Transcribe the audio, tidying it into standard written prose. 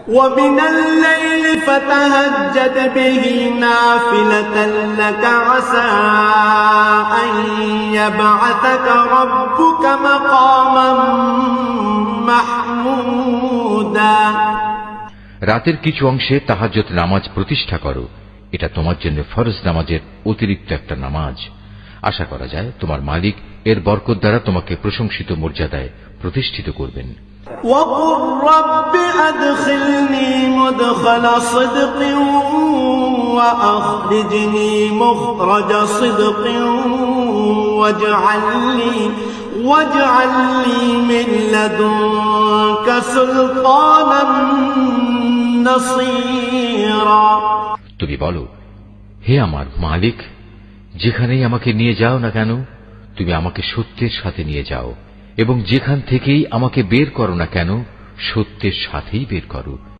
ومن الليل فتهجد به نافلة لك عسى أن يبعثك ربك مقاما محمودا। রাতের কিছু অংশে তাহাজ্জুদ নামাজ প্রতিষ্ঠা করো, এটা তোমার জন্য ফরজ নামাজের অতিরিক্ত একটা নামাজ। আশা করা যায় তোমার মালিক এর বরকত দ্বারা তোমাকে প্রশংসিত মর্যাদায় প্রতিষ্ঠিত করবেন। وقل رب أدخلني مدخل صدق وأخرجني مخرج صدق واجعل لي من لدنك سلطانا نصيرا। তুমি বলো, হে আমার মালিক, যেখানেই আমাকে নিয়ে যাও না কেন তুমি আমাকে সত্যের সাথে নিয়ে যাও, এবং যেখান থেকেই আমাকে বের করো না কেন সত্যের সাথেই বের করো।